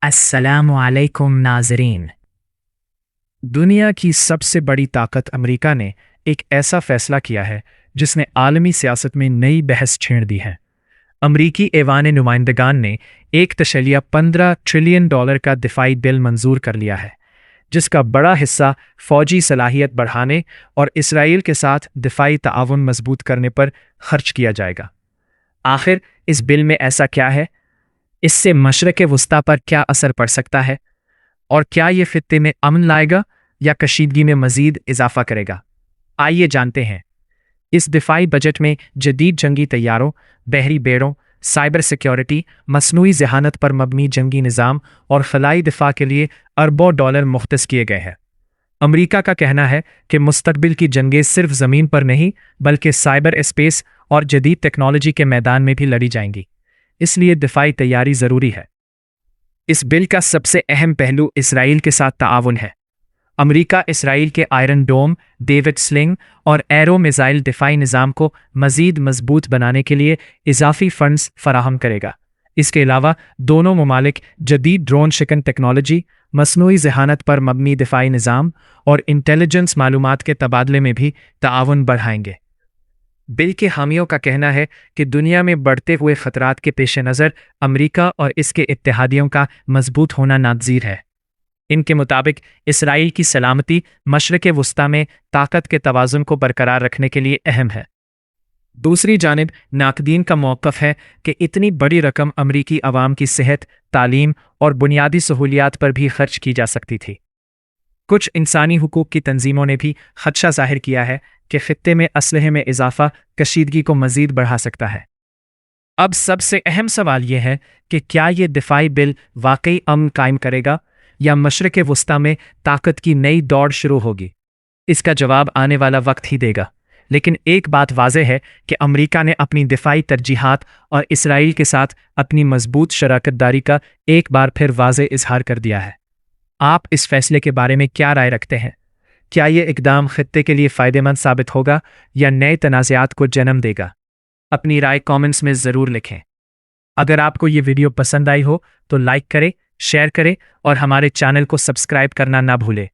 अस्सलामु अलैकुम नाज़रीन। दुनिया की सबसे बड़ी ताकत अमेरिका ने एक ऐसा फैसला किया है जिसने आलमी सियासत में नई बहस छेड़ दी है। अमरीकी ऐवान नुमाइंदगान ने 1.15 ट्रिलियन डॉलर का दिफाई बिल मंजूर कर लिया है, जिसका बड़ा हिस्सा फौजी सलाहियत बढ़ाने और इसराइल के साथ दिफाई ताआवुन मजबूत करने पर खर्च किया जाएगा। आखिर इस बिल में ऐसा क्या है? इससे मशरक़ वस्ता पर क्या असर पड़ सकता है? और क्या ये खित्ते में अमन लाएगा या कशीदगी में मज़ीद इजाफा करेगा? आइए जानते हैं। इस दिफाई बजट में जदीद जंगी तैयारों, बहरी बेड़ों, साइबर सिक्योरिटी, मसनूई जहानत पर मबनी जंगी निज़ाम और खलाई दिफा के लिए अरबों डॉलर मुख्तस किए गए हैं। अमरीका का कहना है कि मुस्तकबिल की जंगें सिर्फ ज़मीन पर नहीं बल्कि साइबर स्पेस और जदीद टेक्नोलॉजी के मैदान में भी लड़ी जाएंगी, इसलिए दिफाई तैयारी ज़रूरी है। इस बिल का सबसे अहम पहलू इसराइल के साथ ताआवुन है। अमेरिका इसराइल के आयरन डोम, डेविड स्लिंग और एरो मिसाइल दिफाई निज़ाम को मज़ीद मजबूत बनाने के लिए इजाफी फंड्स फराहम करेगा। इसके अलावा दोनों ममालिक जदीद ड्रोन शिकन टेक्नोलॉजी, मसनूई जहानत पर मबनी दिफाई निज़ाम और इंटेलिजेंस मालूमात के तबादले में भी ताआवुन बढ़ाएंगे। बिल के हामियों का कहना है कि दुनिया में बढ़ते हुए खतरात के पेश नज़र अमरीका और इसके इत्तेहादियों का मजबूत होना नाज़ीर है। इनके मुताबिक इसराइल की सलामती मशरक़ वस्ता में ताकत के तवाज़ुन को बरकरार रखने के लिए अहम है। दूसरी जानिब नाकदीन का मौक़िफ़ है कि इतनी बड़ी रकम अमरीकी अवाम की सेहत, तालीम और बुनियादी सहूलियात पर भी खर्च की जा सकती थी। कुछ इंसानी हुकूक की तंजीमों ने भी खदशा ज़ाहिर किया है कि खित्ते में असलहे में इजाफा कशीदगी को मज़ीद बढ़ा सकता है। अब सबसे अहम सवाल यह है कि क्या ये दिफाई बिल वाकई अमन कायम करेगा या मशरक़ वस्ता में ताकत की नई दौड़ शुरू होगी? इसका जवाब आने वाला वक्त ही देगा। लेकिन एक बात वाज़ेह है कि अमरीका ने अपनी दिफाई तरजीहात और इसराइल के साथ अपनी मजबूत शराकतदारी का एक बार फिर वाज़ेह इजहार कर दिया है। आप इस फैसले के बारे में क्या राय रखते हैं? क्या ये इकदाम खित्ते के लिए फ़ायदेमंद साबित होगा या नए तनाज़ात को जन्म देगा? अपनी राय कमेंट्स में ज़रूर लिखें। अगर आपको ये वीडियो पसंद आई हो तो लाइक करें, शेयर करें और हमारे चैनल को सब्सक्राइब करना ना भूलें।